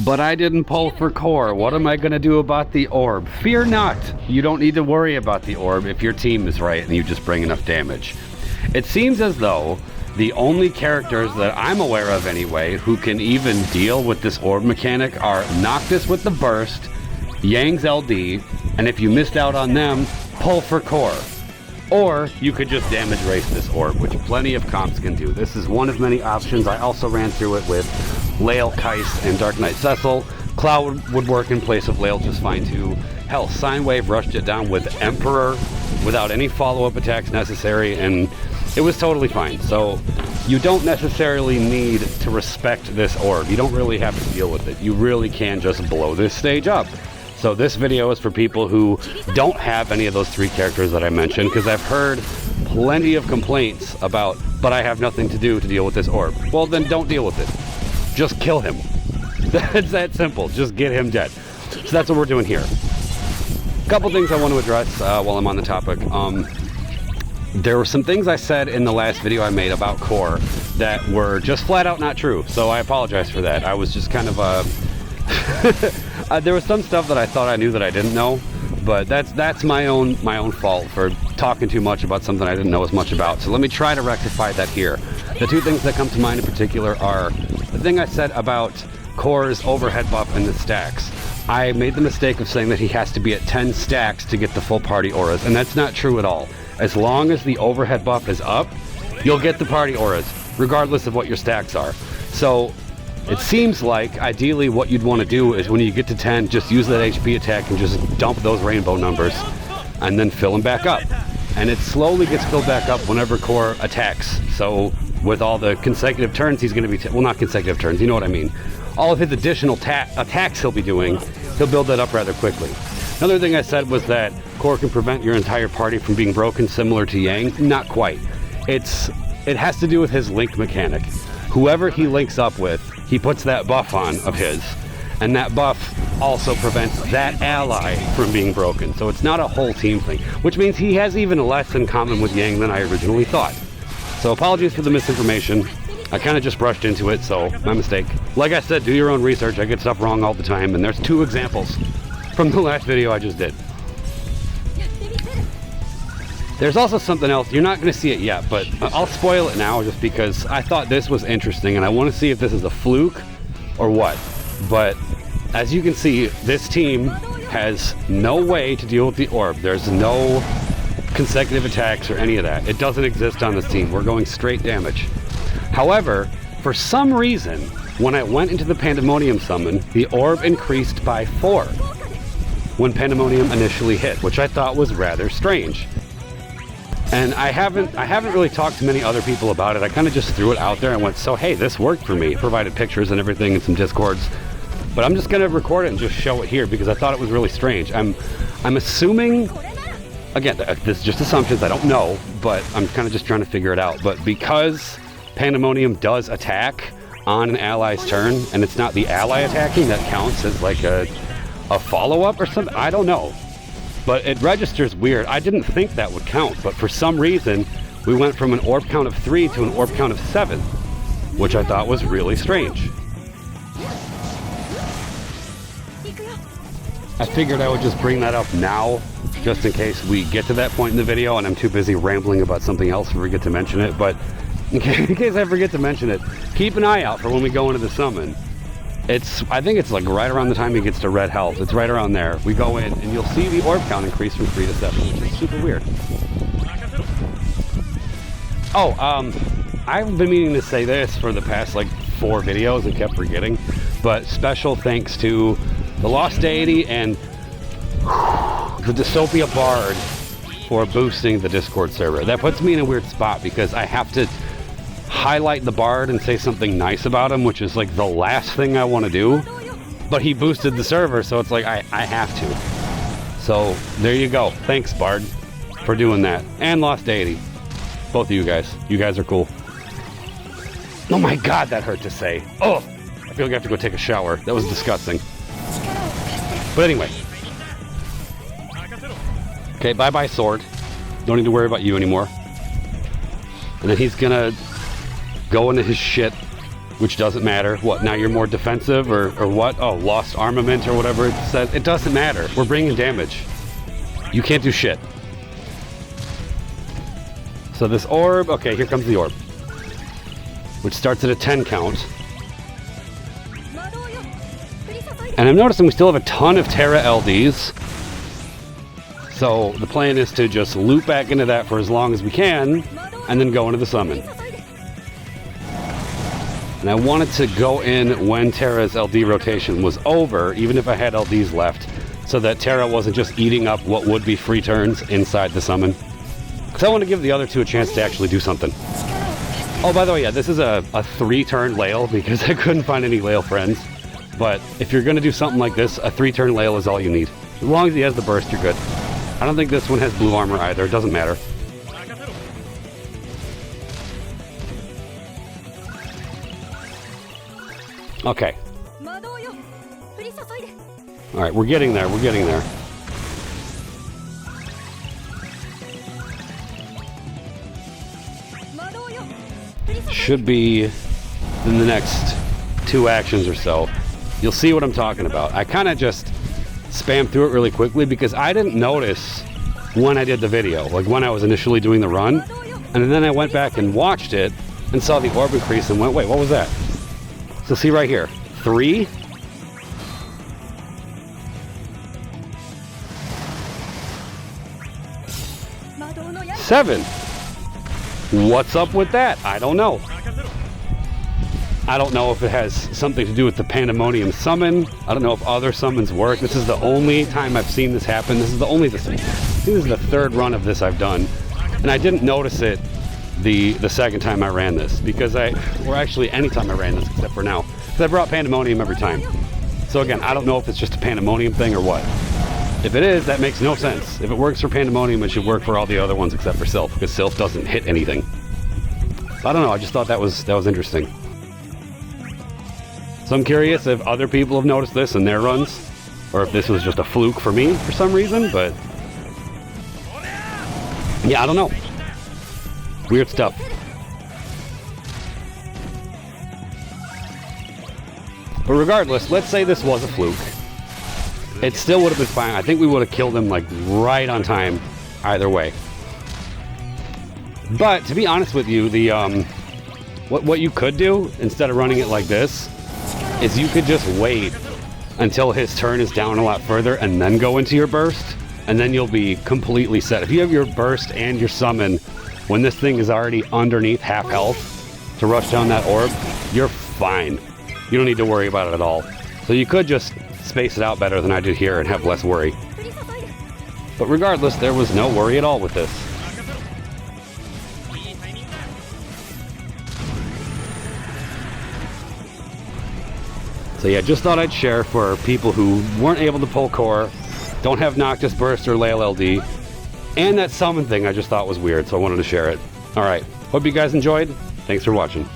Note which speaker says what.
Speaker 1: But I didn't pull for Cor. What am I going to do about the orb? Fear not. You don't need to worry about the orb if your team is right and you just bring enough damage. It seems as though the only characters that I'm aware of anyway who can even deal with this orb mechanic are Noctis with the burst, Yang's LD, and if you missed out on them, pull for Cor. Or you could just damage race this orb, which plenty of comps can do. This is one of many options. I also ran through it with Lael, Kais, and Dark Knight Cecil. Cloud would work in place of Lael just fine too. Hell, Sine Wave rushed it down with Emperor without any follow-up attacks necessary, and it was totally fine. So you don't necessarily need to respect this orb. You don't really have to deal with it. You really can just blow this stage up. So this video is for people who don't have any of those three characters that I mentioned, because I've heard plenty of complaints about, but I have nothing to do to deal with this orb. Well, then don't deal with it. Just kill him. That's that simple. Just get him dead. So that's what we're doing here. A couple things I want to address while I'm on the topic. There were some things I said in the last video I made about Cor that were just flat out not true. So I apologize for that. I was just kind of there was some stuff that I thought I knew that I didn't know, but that's my own fault for talking too much about something I didn't know as much about. So let me try to rectify that here. The two things that come to mind in particular are the thing I said about Cor's overhead buff and the stacks. I made the mistake of saying that he has to be at 10 stacks to get the full party auras, and that's not true at all. As long as the overhead buff is up, you'll get the party auras, regardless of what your stacks are. So it seems like ideally what you'd want to do is when you get to 10, just use that HP attack and just dump those rainbow numbers and then fill them back up. And it slowly gets filled back up whenever Cor attacks. So with all the consecutive turns he's going to be, well, not consecutive turns, you know what I mean. All of his additional attacks he'll be doing, he'll build that up rather quickly. Another thing I said was that Cor can prevent your entire party from being broken, similar to Yang. Not quite. It has to do with his link mechanic. Whoever he links up with, he puts that buff on of his, and that buff also prevents that ally from being broken. So it's not a whole team thing, which means he has even less in common with Yang than I originally thought. So apologies for the misinformation. I kind of just brushed into it, so my mistake. Like I said, do your own research. I get stuff wrong all the time, and there's 2 examples from the last video I just did. There's also something else. You're not going to see it yet, but I'll spoil it now just because I thought this was interesting, and I want to see if this is a fluke or what. But as you can see, this team has no way to deal with the orb. There's no consecutive attacks or any of that. It doesn't exist on this team. We're going straight damage. However, for some reason, when I went into the Pandemonium summon, the orb increased by 4 when Pandemonium initially hit, which I thought was rather strange. And I haven't really talked to many other people about it. I kind of just threw it out there and went, so hey, this worked for me. Provided pictures and everything and some discords. But I'm just gonna record it and just show it here because I thought it was really strange. I'm assuming, again, this is just assumptions, I don't know, but I'm kind of just trying to figure it out. But because Pandemonium does attack on an ally's turn, and it's not the ally attacking that counts as like a follow-up or something, I don't know. But it registers weird. I didn't think that would count, but for some reason, we went from an orb count of 3 to an orb count of 7, which I thought was really strange. I figured I would just bring that up now, just in case we get to that point in the video and I'm too busy rambling about something else to forget to mention it. But in case I forget to mention it, keep an eye out for when we go into the summon. I think it's like right around the time he gets to red health. It's right around there. We go in and you'll see the orb count increase from 3 to 7, which is super weird. Oh, I've been meaning to say this for the past like 4 videos and kept forgetting, but special thanks to the Lost Deity and the Dystopia Bard for boosting the Discord server. That puts me in a weird spot because I have to highlight the Bard and say something nice about him, which is like the last thing I want to do, but he boosted the server, so it's like I have to. So there you go. Thanks, Bard, for doing that. And Lost Deity. Both of you guys are cool. Oh my god, that hurt to say. Oh, I feel like I have to go take a shower. That was disgusting. But anyway. Okay, bye-bye sword. Don't need to worry about you anymore. And then he's gonna go into his shit which doesn't matter. What, now you're more defensive or what? Oh, lost armament or whatever it says. It doesn't matter. We're bringing damage. You can't do shit. So this orb, okay, here comes the orb, which starts at a 10 count. And I'm noticing we still have a ton of Terra LDs. So the plan is to just loop back into that for as long as we can, and then go into the summon. And I wanted to go in when Terra's LD rotation was over, even if I had LDs left, so that Terra wasn't just eating up what would be free turns inside the summon. Because I want to give the other two a chance to actually do something. Oh, by the way, yeah, this is a 3-turn Lail, because I couldn't find any Lail friends. But if you're going to do something like this, a 3-turn Lail is all you need. As long as he has the burst, you're good. I don't think this one has blue armor either. It doesn't matter. Okay. Alright, we're getting there. We're getting there. Should be in the next 2 actions or so. You'll see what I'm talking about. I kind of just spammed through it really quickly because I didn't notice when I did the video, like when I was initially doing the run, and then I went back and watched it and saw the orb increase and went, wait, what was that? So see right here, 3. Seven. What's up with that? I don't know. I don't know if it has something to do with the Pandemonium summon. I don't know if other summons work. This is the only time I've seen this happen. This is the only, I think this is the 3rd run of this I've done. And I didn't notice it the 2nd time I ran this, because or actually any time I ran this except for now, because I brought Pandemonium every time. So again, I don't know if it's just a Pandemonium thing or what. If it is, that makes no sense. If it works for Pandemonium, it should work for all the other ones except for Sylph, because Sylph doesn't hit anything. I don't know, I just thought that was interesting. So I'm curious if other people have noticed this in their runs, or if this was just a fluke for me for some reason, but yeah, I don't know. Weird stuff. But regardless, let's say this was a fluke. It still would have been fine. I think we would have killed him like right on time either way. But to be honest with you, the what you could do instead of running it like this is you could just wait until his turn is down a lot further and then go into your burst, and then you'll be completely set. If you have your burst and your summon when this thing is already underneath half health to rush down that orb, you're fine. You don't need to worry about it at all. So you could just space it out better than I did here and have less worry. But regardless, there was no worry at all with this. So yeah, just thought I'd share for people who weren't able to pull Core, don't have Noctis Burst or Lail LD, and that summon thing I just thought was weird, so I wanted to share it. Alright, hope you guys enjoyed. Thanks for watching.